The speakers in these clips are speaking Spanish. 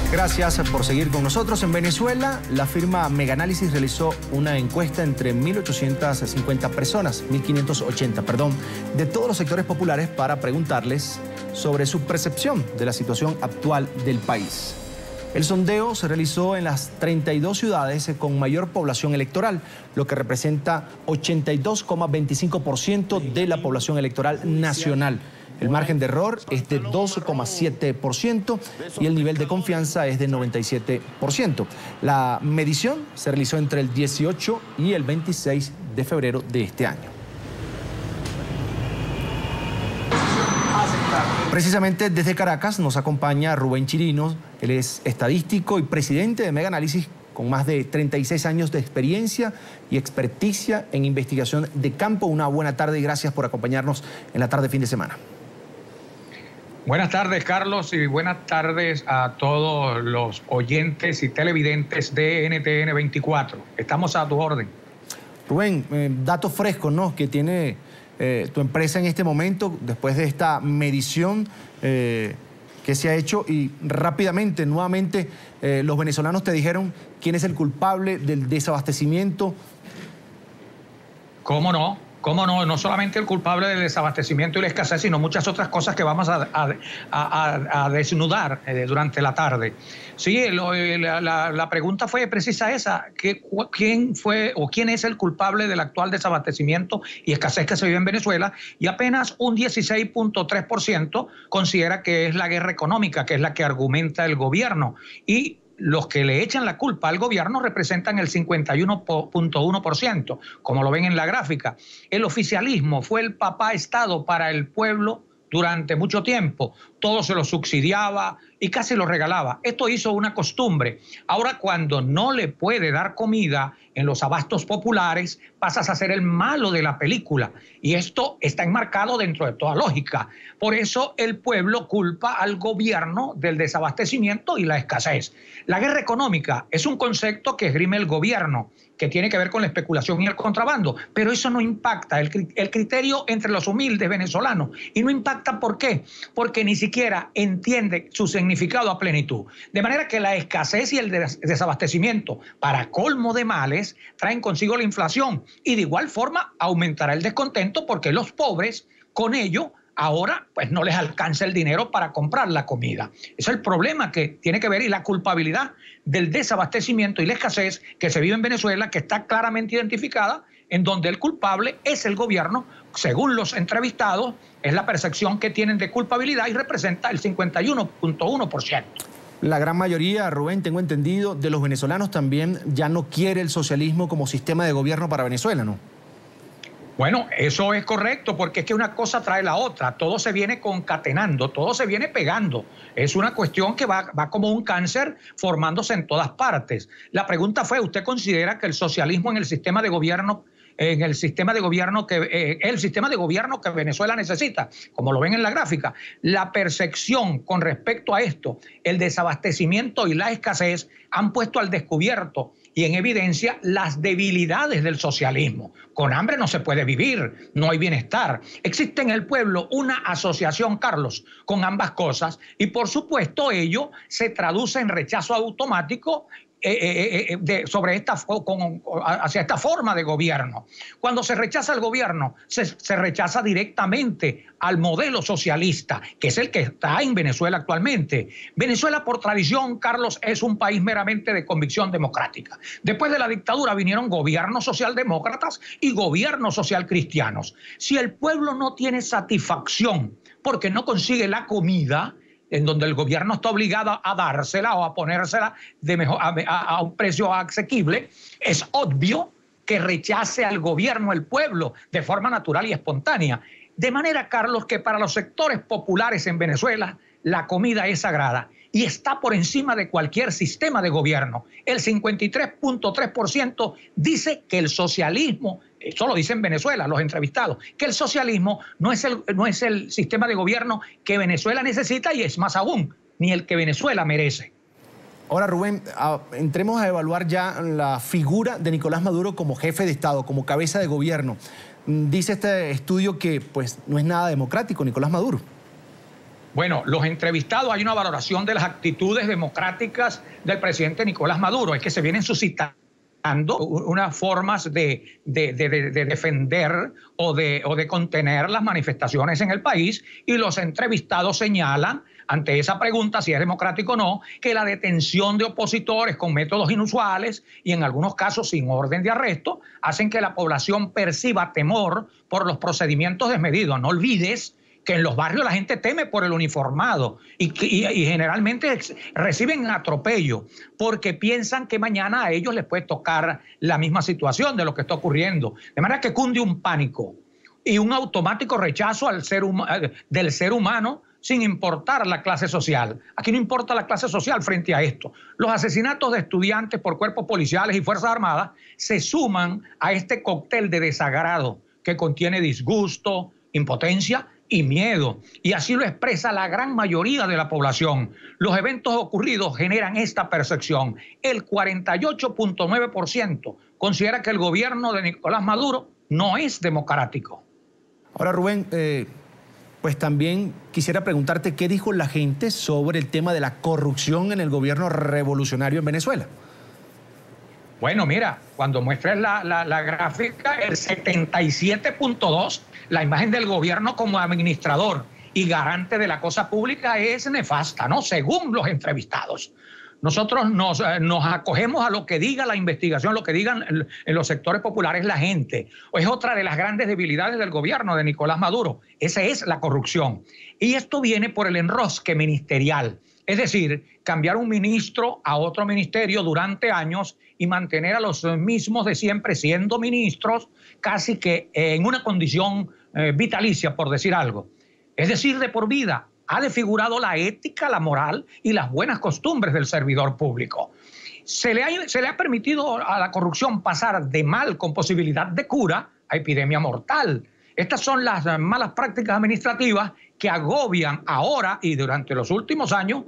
Gracias por seguir con nosotros. En Venezuela, la firma Megaanálisis realizó una encuesta entre 1.580 personas, de todos los sectores populares para preguntarles sobre su percepción de la situación actual del país. El sondeo se realizó en las 32 ciudades con mayor población electoral, lo que representa 82,25% de la población electoral nacional. El margen de error es de 12,7% y el nivel de confianza es de 97%. La medición se realizó entre el 18 y el 26 de febrero de este año. Precisamente desde Caracas nos acompaña Rubén Chirinos. Él es estadístico y presidente de Megaanálisis, con más de 36 años de experiencia y experticia en investigación de campo. Una buena tarde y gracias por acompañarnos en la tarde fin de semana. Buenas tardes, Carlos, y buenas tardes a todos los oyentes y televidentes de NTN 24. Estamos a tu orden. Rubén, datos frescos, ¿no?, que tiene tu empresa en este momento, después de esta medición que se ha hecho, y rápidamente, nuevamente, los venezolanos te dijeron quién es el culpable del desabastecimiento. ¿Cómo no? ¿Cómo no? No solamente el culpable del desabastecimiento y la escasez, sino muchas otras cosas que vamos a desnudar durante la tarde. Sí, la pregunta fue precisa esa: ¿quién fue o quién es el culpable del actual desabastecimiento y escasez que se vive en Venezuela? Y apenas un 16,3% considera que es la guerra económica, que es la que argumenta el gobierno. Y los que le echan la culpa al gobierno representan el 51,1%, como lo ven en la gráfica. El oficialismo fue el papá Estado para el pueblo durante mucho tiempo. Todo se lo subsidiaba y casi lo regalaba. Esto hizo una costumbre. Ahora, cuando no le puede dar comida en los abastos populares, pasas a ser el malo de la película. Y esto está enmarcado dentro de toda lógica. Por eso el pueblo culpa al gobierno del desabastecimiento y la escasez. La guerra económica es un concepto que esgrime el gobierno, que tiene que ver con la especulación y el contrabando, pero eso no impacta el criterio entre los humildes venezolanos. Y no impacta, ¿por qué? Porque ni siquiera entiende su significado a plenitud. De manera que la escasez y el desabastecimiento, para colmo de males, traen consigo la inflación, y de igual forma aumentará el descontento, porque los pobres con ello ahora pues no les alcanza el dinero para comprar la comida. Ese es el problema que tiene que ver, y la culpabilidad del desabastecimiento y la escasez que se vive en Venezuela, que está claramente identificada, en donde el culpable es el gobierno. Según los entrevistados, es la percepción que tienen de culpabilidad y representa el 51,1%. La gran mayoría, Rubén, tengo entendido, de los venezolanos también ya no quiere el socialismo como sistema de gobierno para Venezuela, ¿no? Bueno, eso es correcto, porque es que una cosa trae la otra. Todo se viene concatenando, todo se viene pegando. Es una cuestión que va como un cáncer formándose en todas partes. La pregunta fue: ¿usted considera que el socialismo en el sistema de gobierno, el sistema de gobierno que Venezuela necesita, como lo ven en la gráfica? La percepción con respecto a esto, el desabastecimiento y la escasez, han puesto al descubierto y en evidencia las debilidades del socialismo. Con hambre no se puede vivir, no hay bienestar. Existe en el pueblo una asociación, Carlos, con ambas cosas, y por supuesto ello se traduce en rechazo automático hacia esta forma de gobierno. Cuando se rechaza el gobierno, se rechaza directamente al modelo socialista, que es el que está en Venezuela actualmente. Venezuela, por tradición, Carlos, es un país meramente de convicción democrática. Después de la dictadura vinieron gobiernos socialdemócratas y gobiernos socialcristianos. Si el pueblo no tiene satisfacción porque no consigue la comida, en donde el gobierno está obligado a dársela o a ponérsela a un precio asequible, es obvio que rechace al gobierno el pueblo de forma natural y espontánea. De manera, Carlos, que para los sectores populares en Venezuela la comida es sagrada y está por encima de cualquier sistema de gobierno. El 53,3% dice que el socialismo, eso lo dicen en Venezuela los entrevistados, que el socialismo no es el sistema de gobierno que Venezuela necesita, y es más aún, ni el que Venezuela merece. Ahora, Rubén, entremos a evaluar ya la figura de Nicolás Maduro como jefe de Estado, como cabeza de gobierno. Dice este estudio que pues no es nada democrático Nicolás Maduro. Bueno, los entrevistados, hay una valoración de las actitudes democráticas del presidente Nicolás Maduro. Es que se vienen suscitando unas formas de defender o de contener las manifestaciones en el país, y los entrevistados señalan, ante esa pregunta si es democrático o no, que la detención de opositores con métodos inusuales y en algunos casos sin orden de arresto hacen que la población perciba temor por los procedimientos desmedidos. No olvides que en los barrios la gente teme por el uniformado y generalmente reciben atropello porque piensan que mañana a ellos les puede tocar la misma situación de lo que está ocurriendo. De manera que cunde un pánico y un automático rechazo del ser humano sin importar la clase social. Aquí no importa la clase social frente a esto. Los asesinatos de estudiantes por cuerpos policiales y Fuerzas Armadas se suman a este cóctel de desagrado que contiene disgusto, impotencia y miedo, y así lo expresa la gran mayoría de la población. Los eventos ocurridos generan esta percepción. El 48.9% considera que el gobierno de Nicolás Maduro no es democrático. Ahora, Rubén, pues también quisiera preguntarte qué dijo la gente sobre el tema de la corrupción en el gobierno revolucionario en Venezuela. Bueno, mira, cuando muestres la gráfica, el 77.2%, la imagen del gobierno como administrador y garante de la cosa pública es nefasta, ¿no? Según los entrevistados. Nosotros nos acogemos a lo que diga la investigación, lo que digan en los sectores populares la gente. Es otra de las grandes debilidades del gobierno de Nicolás Maduro. Esa es la corrupción. Y esto viene por el enrosque ministerial. Es decir, cambiar un ministro a otro ministerio durante años y mantener a los mismos de siempre siendo ministros casi que en una condición vitalicia, por decir algo. Es decir, de por vida. Ha desfigurado la ética, la moral y las buenas costumbres del servidor público. Se le ha permitido a la corrupción pasar de mal con posibilidad de cura a epidemia mortal. Estas son las malas prácticas administrativas que agobian ahora y durante los últimos años,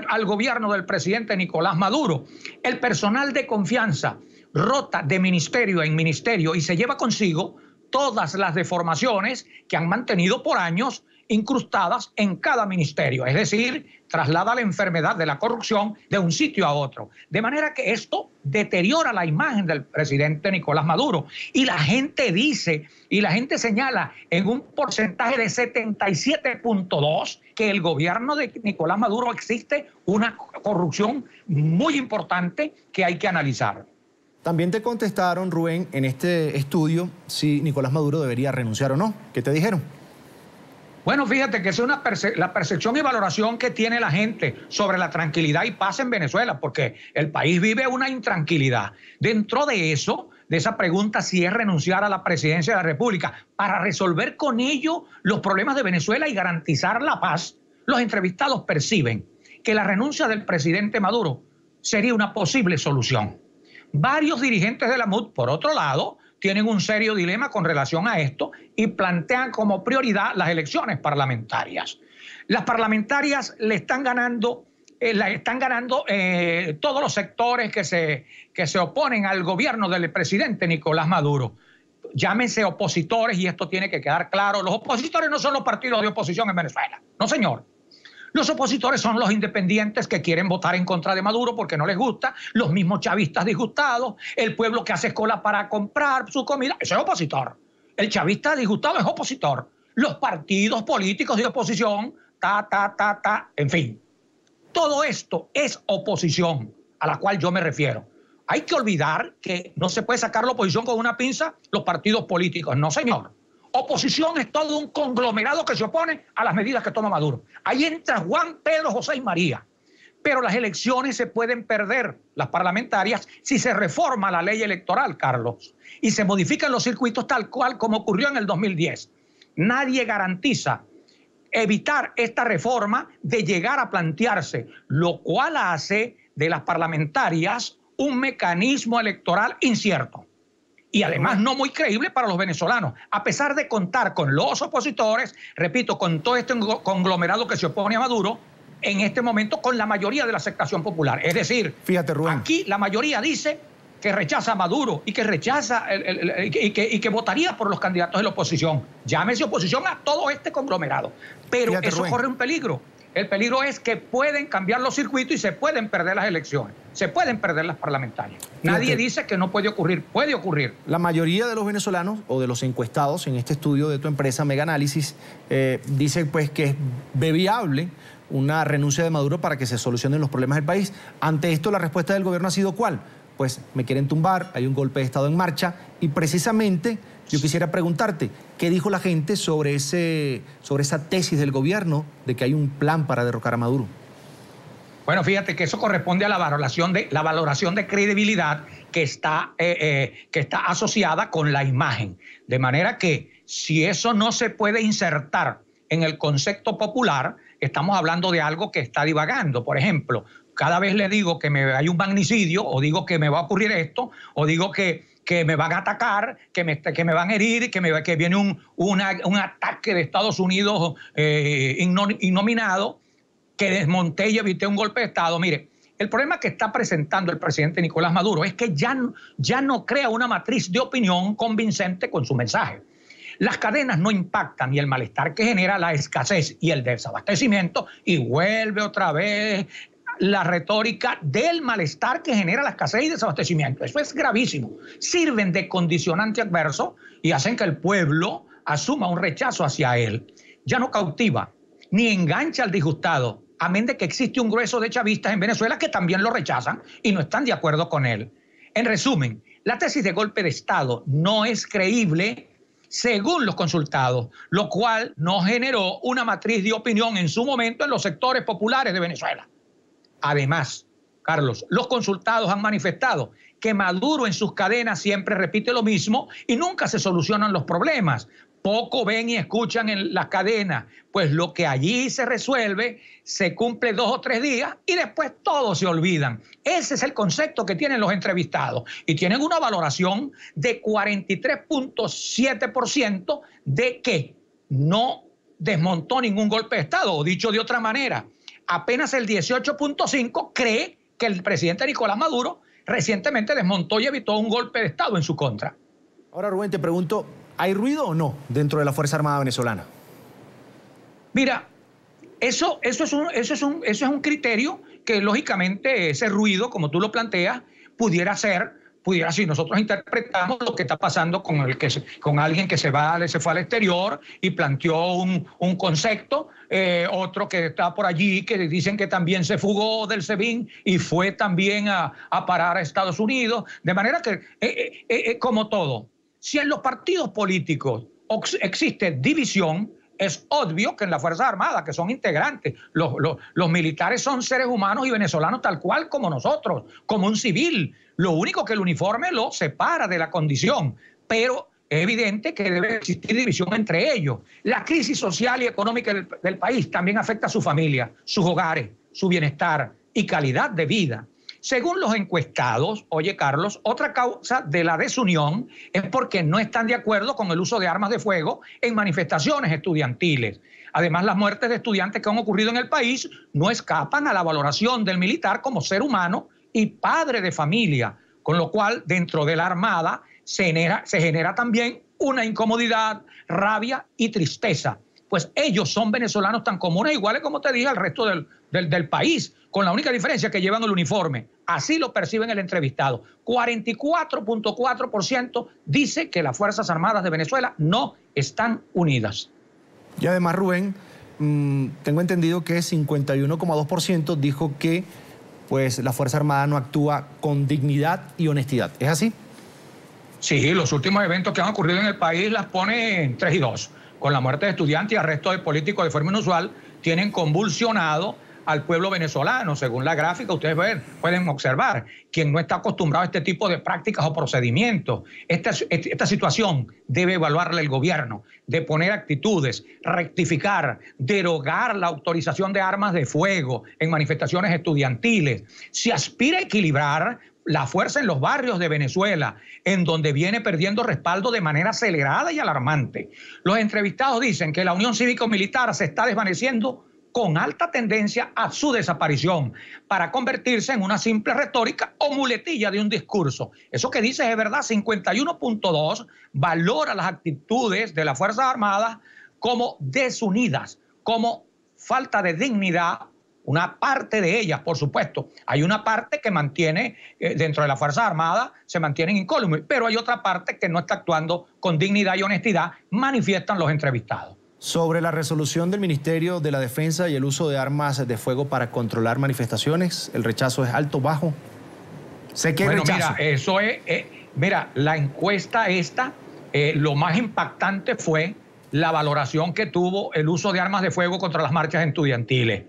al gobierno del presidente Nicolás Maduro. El personal de confianza rota de ministerio en ministerio y se lleva consigo todas las deformaciones que han mantenido por años incrustadas en cada ministerio. Es decir, traslada la enfermedad de la corrupción de un sitio a otro. De manera que esto deteriora la imagen del presidente Nicolás Maduro. Y la gente dice, y la gente señala en un porcentaje de 77.2% que el gobierno de Nicolás Maduro existe una corrupción muy importante que hay que analizar. También te contestaron, Rubén, en este estudio si Nicolás Maduro debería renunciar o no. ¿Qué te dijeron? Bueno, fíjate que es la percepción y valoración que tiene la gente sobre la tranquilidad y paz en Venezuela, porque el país vive una intranquilidad. Dentro de eso, de esa pregunta si es renunciar a la presidencia de la República para resolver con ello los problemas de Venezuela y garantizar la paz, los entrevistados perciben que la renuncia del presidente Maduro sería una posible solución. Varios dirigentes de la MUD, por otro lado, tienen un serio dilema con relación a esto y plantean como prioridad las elecciones parlamentarias. Las parlamentarias le están ganando, todos los sectores que se oponen al gobierno del presidente Nicolás Maduro. Llámense opositores, y esto tiene que quedar claro. Los opositores no son los partidos de oposición en Venezuela. No, señor. Los opositores son los independientes que quieren votar en contra de Maduro porque no les gusta, los mismos chavistas disgustados, el pueblo que hace cola para comprar su comida, eso es opositor. El chavista disgustado es opositor. Los partidos políticos de oposición, en fin. Todo esto es oposición a la cual yo me refiero. Hay que olvidar que no se puede sacar la oposición con una pinza los partidos políticos. No, señor. Oposición es todo un conglomerado que se opone a las medidas que toma Maduro. Ahí entra Juan, Pedro, José y María. Pero las elecciones se pueden perder, las parlamentarias, si se reforma la ley electoral, Carlos, y se modifican los circuitos tal cual como ocurrió en el 2010. Nadie garantiza evitar esta reforma de llegar a plantearse, lo cual hace de las parlamentarias un mecanismo electoral incierto. Y además no muy creíble para los venezolanos, a pesar de contar con los opositores, repito, con todo este conglomerado que se opone a Maduro, en este momento con la mayoría de la aceptación popular. Es decir, fíjate, Rubén, aquí la mayoría dice que rechaza a Maduro y que rechaza y que votaría por los candidatos de la oposición. Llámese oposición a todo este conglomerado. Pero fíjate, eso Rubén, corre un peligro. El peligro es que pueden cambiar los circuitos y se pueden perder las elecciones, se pueden perder las parlamentarias. Nadie dice que no puede ocurrir, puede ocurrir. La mayoría de los venezolanos o de los encuestados en este estudio de tu empresa Mega Análisis dicen pues que es viable una renuncia de Maduro para que se solucionen los problemas del país. Ante esto, la respuesta del gobierno ha sido ¿cuál? Pues me quieren tumbar, hay un golpe de Estado en marcha y precisamente yo quisiera preguntarte, ¿qué dijo la gente sobre esa tesis del gobierno de que hay un plan para derrocar a Maduro? Bueno, fíjate que eso corresponde a la valoración de credibilidad que está asociada con la imagen. De manera que si eso no se puede insertar en el concepto popular, estamos hablando de algo que está divagando. Por ejemplo, cada vez le digo que hay un magnicidio, o digo que me va a ocurrir esto, o digo que me van a atacar, que me van a herir, que viene un ataque de Estados Unidos innominado, que desmonté y evité un golpe de Estado. Mire, el problema que está presentando el presidente Nicolás Maduro es que ya no crea una matriz de opinión convincente con su mensaje. Las cadenas no impactan y el malestar que genera la escasez y el desabastecimiento, y vuelve otra vez la retórica del malestar que genera la escasez y desabastecimiento. Eso es gravísimo. Sirven de condicionante adverso y hacen que el pueblo asuma un rechazo hacia él. Ya no cautiva ni engancha al disgustado, amén de que existe un grueso de chavistas en Venezuela que también lo rechazan y no están de acuerdo con él. En resumen, la tesis de golpe de Estado no es creíble según los consultados, lo cual no generó una matriz de opinión en su momento en los sectores populares de Venezuela. Además, Carlos, los consultados han manifestado que Maduro en sus cadenas siempre repite lo mismo y nunca se solucionan los problemas. Poco ven y escuchan en las cadenas, pues lo que allí se resuelve se cumple 2 o 3 días y después todos se olvidan. Ese es el concepto que tienen los entrevistados y tienen una valoración de 43.7% de que no desmontó ningún golpe de Estado, o dicho de otra manera, apenas el 18.5% cree que el presidente Nicolás Maduro recientemente desmontó y evitó un golpe de Estado en su contra. Ahora, Rubén, te pregunto, ¿hay ruido o no dentro de la Fuerza Armada venezolana? Mira, eso es un criterio que lógicamente ese ruido, como tú lo planteas, pudiera si nosotros interpretamos lo que está pasando con alguien que se fue al exterior y planteó un concepto, otro que está por allí que dicen que también se fugó del SEBIN y fue también a parar a Estados Unidos, de manera que como todo, si en los partidos políticos existe división, es obvio que en la Fuerza Armada, que son integrantes, los militares son seres humanos y venezolanos tal cual como nosotros, como un civil. Lo único que el uniforme lo separa de la condición, pero es evidente que debe existir división entre ellos. La crisis social y económica del país también afecta a su familia, sus hogares, su bienestar y calidad de vida. Según los encuestados, oye Carlos, otra causa de la desunión es porque no están de acuerdo con el uso de armas de fuego en manifestaciones estudiantiles. Además, las muertes de estudiantes que han ocurrido en el país no escapan a la valoración del militar como ser humano y padre de familia, con lo cual dentro de la Armada se genera también una incomodidad, rabia y tristeza. Pues ellos son venezolanos tan comunes, iguales como te dije, al resto del país, con la única diferencia que llevan el uniforme. Así lo perciben el entrevistado. 44.4% dice que las Fuerzas Armadas de Venezuela no están unidas. Y además, Rubén, tengo entendido que 51.2% dijo que pues, la Fuerza Armada no actúa con dignidad y honestidad. ¿Es así? Sí, los últimos eventos que han ocurrido en el país las pone en 3 y 2. Con la muerte de estudiantes y arresto de políticos de forma inusual, tienen convulsionado al pueblo venezolano. Según la gráfica, ustedes pueden observar, quien no está acostumbrado a este tipo de prácticas o procedimientos. Esta situación debe evaluarla el gobierno, de poner actitudes, rectificar, derogar la autorización de armas de fuego en manifestaciones estudiantiles. Se aspira a equilibrar la fuerza en los barrios de Venezuela, en donde viene perdiendo respaldo de manera acelerada y alarmante. Los entrevistados dicen que la unión cívico-militar se está desvaneciendo con alta tendencia a su desaparición, para convertirse en una simple retórica o muletilla de un discurso. Eso que dices es verdad. 51.2 valora las actitudes de las Fuerzas Armadas como desunidas, como falta de dignidad. Una parte de ellas, por supuesto. Hay una parte que mantiene, dentro de las Fuerzas Armadas, se mantienen incólumes, pero hay otra parte que no está actuando con dignidad y honestidad, manifiestan los entrevistados. Sobre la resolución del Ministerio de la Defensa y el uso de armas de fuego para controlar manifestaciones, ¿el rechazo es alto, bajo? Sé que hay rechazo. Mira, eso es, mira, la encuesta esta, lo más impactante fue la valoración que tuvo el uso de armas de fuego contra las marchas estudiantiles.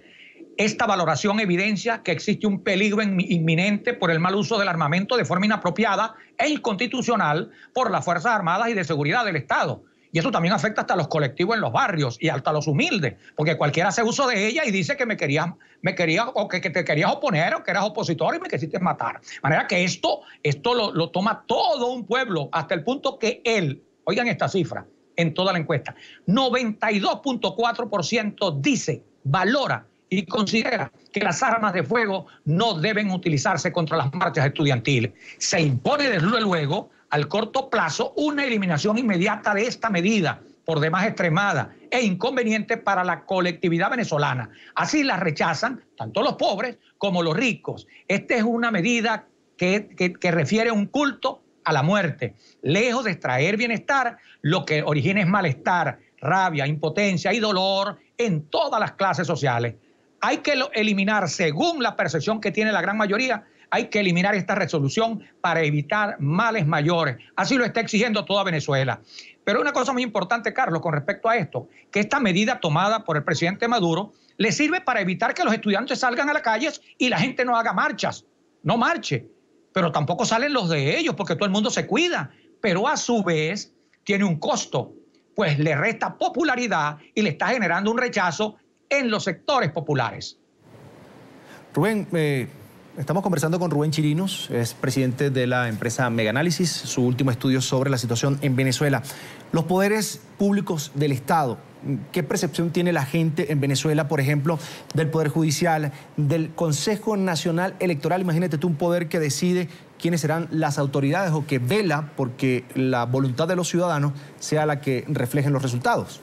Esta valoración evidencia que existe un peligro inminente por el mal uso del armamento de forma inapropiada e inconstitucional por las Fuerzas Armadas y de Seguridad del Estado. Y eso también afecta hasta a los colectivos en los barrios y hasta a los humildes, porque cualquiera hace uso de ella y dice que me querías o que te querías oponer o que eras opositor y me quisiste matar. De manera que esto lo toma todo un pueblo, hasta el punto que él, oigan esta cifra, en toda la encuesta, 92.4% dice, valora y considera que las armas de fuego no deben utilizarse contra las marchas estudiantiles. Se impone desde luego al corto plazo una eliminación inmediata de esta medida, por demás extremada e inconveniente para la colectividad venezolana. Así la rechazan tanto los pobres como los ricos. Esta es una medida que refiere a un culto a la muerte. Lejos de extraer bienestar, lo que origina es malestar, rabia, impotencia y dolor en todas las clases sociales. Hay que eliminar, según la percepción que tiene la gran mayoría, hay que eliminar esta resolución para evitar males mayores. Así lo está exigiendo toda Venezuela. Pero una cosa muy importante, Carlos, con respecto a esto, que esta medida tomada por el presidente Maduro le sirve para evitar que los estudiantes salgan a las calles y la gente no haga marchas, no marche. Pero tampoco salen los de ellos porque todo el mundo se cuida. Pero a su vez tiene un costo, pues le resta popularidad y le está generando un rechazo en los sectores populares. Rubén, estamos conversando con Rubén Chirinos, es presidente de la empresa Meganálisis, su último estudio sobre la situación en Venezuela. Los poderes públicos del Estado, ¿qué percepción tiene la gente en Venezuela, por ejemplo, del Poder Judicial, del Consejo Nacional Electoral? Imagínate tú un poder que decide quiénes serán las autoridades o que vela porque la voluntad de los ciudadanos sea la que reflejen los resultados.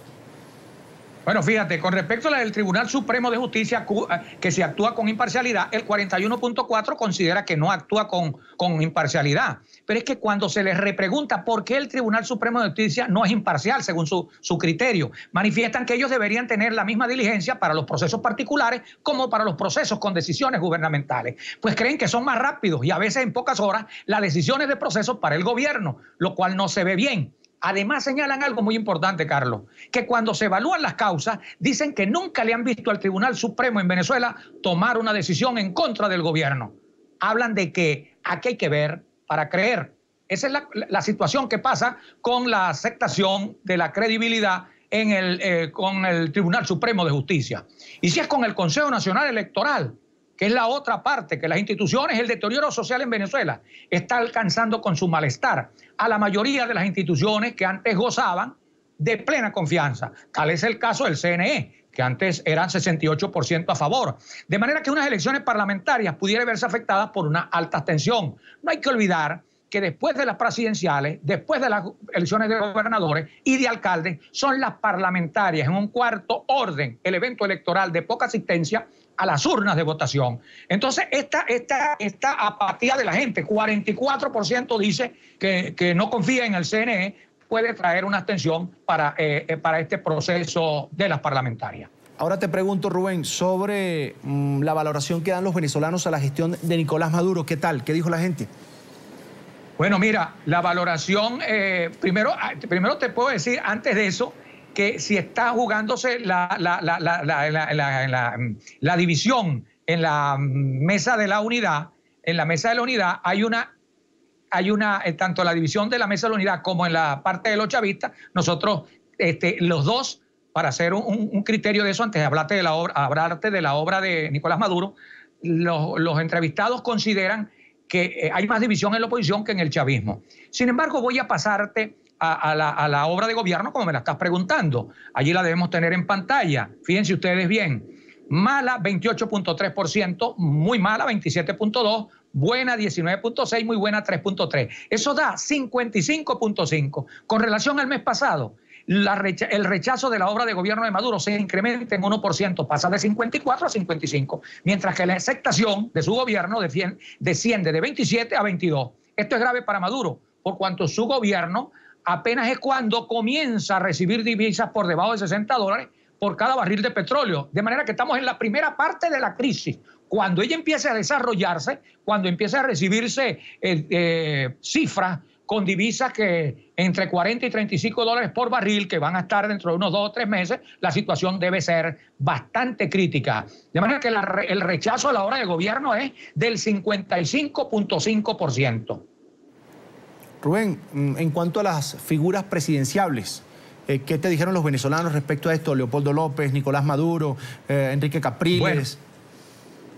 Bueno, fíjate, con respecto a la del Tribunal Supremo de Justicia, que se actúa con imparcialidad, el 41.4 considera que no actúa con imparcialidad. Pero es que cuando se les repregunta por qué el Tribunal Supremo de Justicia no es imparcial según su criterio, manifiestan que ellos deberían tener la misma diligencia para los procesos particulares como para los procesos con decisiones gubernamentales. Pues creen que son más rápidos y a veces en pocas horas las decisiones de procesos para el gobierno, lo cual no se ve bien. Además señalan algo muy importante, Carlos, que cuando se evalúan las causas, dicen que nunca le han visto al Tribunal Supremo en Venezuela tomar una decisión en contra del gobierno. Hablan de que aquí hay que ver para creer. Esa es la situación que pasa con la aceptación de la credibilidad con el Tribunal Supremo de Justicia. Y si es con el Consejo Nacional Electoral, que es la otra parte, que las instituciones, el deterioro social en Venezuela está alcanzando con su malestar a la mayoría de las instituciones que antes gozaban de plena confianza. Tal es el caso del CNE, que antes eran 68% a favor. De manera que unas elecciones parlamentarias pudieran verse afectadas por una alta abstención. No hay que olvidar que después de las presidenciales, después de las elecciones de gobernadores y de alcaldes, son las parlamentarias en un cuarto orden, el evento electoral de poca asistencia a las urnas de votación. Entonces, esta apatía de la gente, 44% dice que no confía en el CNE, puede traer una abstención para este proceso de las parlamentarias. Ahora te pregunto, Rubén, sobre la valoración que dan los venezolanos a la gestión de Nicolás Maduro. ¿Qué tal? ¿Qué dijo la gente? Bueno, mira, la valoración, primero te puedo decir, antes de eso, que si está jugándose la división en la mesa de la unidad, hay una tanto la división de la mesa de la unidad como en la parte de los chavistas, nosotros, los dos, para hacer un criterio de eso, antes de hablarte de la obra de Nicolás Maduro, los entrevistados consideran que hay más división en la oposición que en el chavismo. Sin embargo, voy a pasarte a la obra de gobierno como me la estás preguntando. Allí la debemos tener en pantalla. Fíjense ustedes bien. Mala 28.3%, muy mala 27.2%, buena 19.6%, muy buena 3.3%. Eso da 55.5%. Con relación al mes pasado, el rechazo de la obra de gobierno de Maduro se incrementa en 1%, pasa de 54 a 55, mientras que la aceptación de su gobierno desciende de 27 a 22. Esto es grave para Maduro, por cuanto su gobierno apenas es cuando comienza a recibir divisas por debajo de $60 por cada barril de petróleo. De manera que estamos en la primera parte de la crisis. Cuando ella empiece a desarrollarse, cuando empiece a recibirse cifras con divisas que entre 40 y 35 dólares por barril, que van a estar dentro de unos 2 o 3 meses, la situación debe ser bastante crítica. De manera que el rechazo a la obra de gobierno es del 55.5%. Rubén, en cuanto a las figuras presidenciables, ¿qué te dijeron los venezolanos respecto a esto? Leopoldo López, Nicolás Maduro, Enrique Capriles.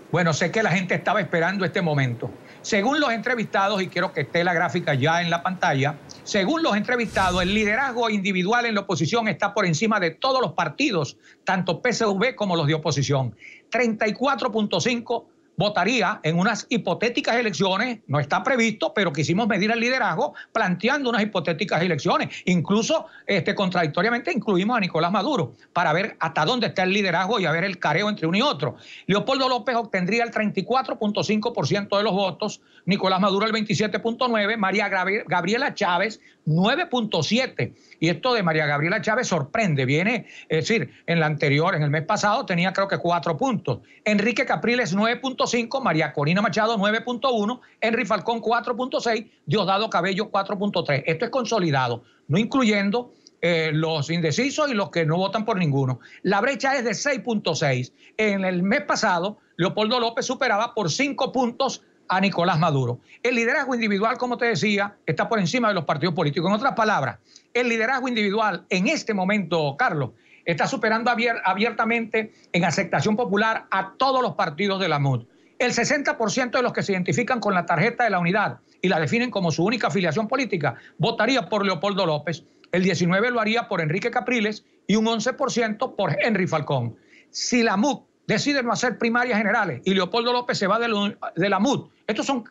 Bueno, sé que la gente estaba esperando este momento. Según los entrevistados, y quiero que esté la gráfica ya en la pantalla, según los entrevistados, el liderazgo individual en la oposición está por encima de todos los partidos, tanto PSV como los de oposición. 34.5% votaría en unas hipotéticas elecciones, no está previsto, pero quisimos medir el liderazgo planteando unas hipotéticas elecciones. Incluso contradictoriamente incluimos a Nicolás Maduro para ver hasta dónde está el liderazgo y a ver el careo entre uno y otro. Leopoldo López obtendría el 34.5% de los votos, Nicolás Maduro el 27.9%, María Gabriela Chávez 9.7%. Y esto de María Gabriela Chávez sorprende, viene, es decir, en el mes pasado tenía creo que 4 puntos. Enrique Capriles 9.5%, María Corina Machado 9.1%, Henry Falcón 4.6%, Diosdado Cabello 4.3%. Esto es consolidado, no incluyendo los indecisos y los que no votan por ninguno. La brecha es de 6.6%. En el mes pasado, Leopoldo López superaba por 5 puntos a Nicolás Maduro. El liderazgo individual, como te decía, está por encima de los partidos políticos. En otras palabras, el liderazgo individual en este momento, Carlos, está superando abiertamente en aceptación popular a todos los partidos de la MUD. El 60% de los que se identifican con la tarjeta de la unidad y la definen como su única afiliación política, votaría por Leopoldo López. El 19% lo haría por Enrique Capriles y un 11% por Henry Falcón. Si la MUD decide no hacer primarias generales y Leopoldo López se va de la MUD, estos son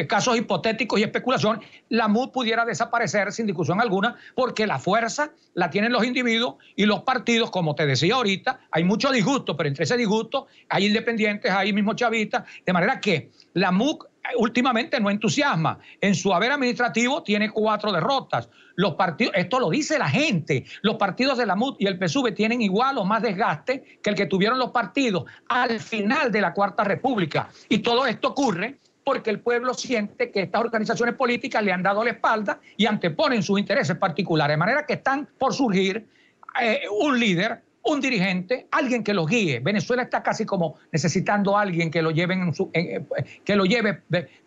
casos hipotéticos y especulación, la MUD pudiera desaparecer sin discusión alguna porque la fuerza la tienen los individuos y los partidos, como te decía ahorita, hay mucho disgusto, pero entre ese disgusto hay independientes, hay mismo chavistas, de manera que la MUD últimamente no entusiasma. En su haber administrativo tiene 4 derrotas. Los partidos, esto lo dice la gente, los partidos de la MUD y el PSUV tienen igual o más desgaste que el que tuvieron los partidos al final de la Cuarta República. Y todo esto ocurre porque el pueblo siente que estas organizaciones políticas le han dado la espalda y anteponen sus intereses particulares. De manera que están por surgir un líder, un dirigente, alguien que los guíe. Venezuela está casi como necesitando a alguien que lo lleve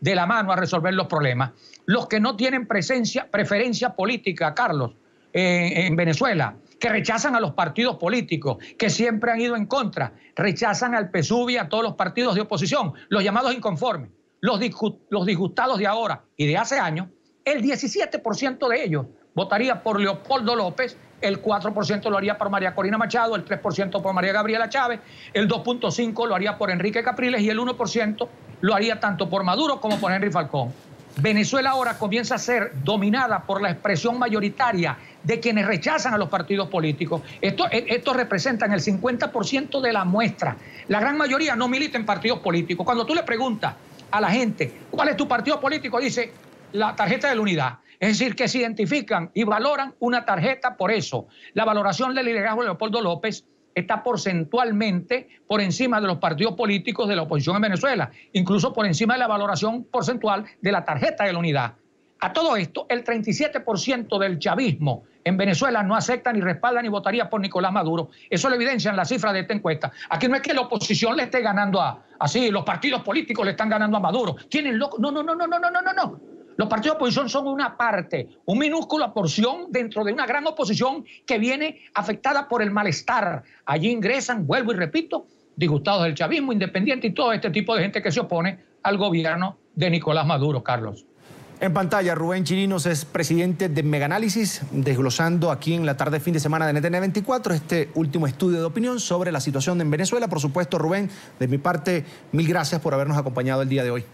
de la mano a resolver los problemas. Los que no tienen preferencia política, Carlos, en Venezuela, que rechazan a los partidos políticos, que siempre han ido en contra, rechazan al PSUV y a todos los partidos de oposición, los llamados inconformes, los disgustados de ahora y de hace años, el 17% de ellos votaría por Leopoldo López, el 4% lo haría por María Corina Machado, el 3% por María Gabriela Chávez, el 2.5% lo haría por Enrique Capriles y el 1% lo haría tanto por Maduro como por Henry Falcón. Venezuela ahora comienza a ser dominada por la expresión mayoritaria de quienes rechazan a los partidos políticos. Estos representan el 50% de la muestra. La gran mayoría no milita en partidos políticos. Cuando tú le preguntas a la gente, ¿cuál es tu partido político? Dice, la tarjeta de la unidad. Es decir, que se identifican y valoran una tarjeta por eso. La valoración del liderazgo de Leopoldo López está porcentualmente por encima de los partidos políticos de la oposición en Venezuela, incluso por encima de la valoración porcentual de la tarjeta de la unidad. A todo esto, el 37% del chavismo en Venezuela no acepta ni respalda ni votaría por Nicolás Maduro. Eso lo evidencian las cifras de esta encuesta. Aquí no es que la oposición le esté ganando así, los partidos políticos le están ganando a Maduro. Tienen loco. No. Los partidos de oposición son una parte, una minúscula porción dentro de una gran oposición que viene afectada por el malestar. Allí ingresan, vuelvo y repito, disgustados del chavismo, independiente y todo este tipo de gente que se opone al gobierno de Nicolás Maduro, Carlos. En pantalla, Rubén Chirinos es presidente de Meganálisis, desglosando aquí en la tarde fin de semana de NTN 24 este último estudio de opinión sobre la situación en Venezuela. Por supuesto, Rubén, de mi parte, mil gracias por habernos acompañado el día de hoy.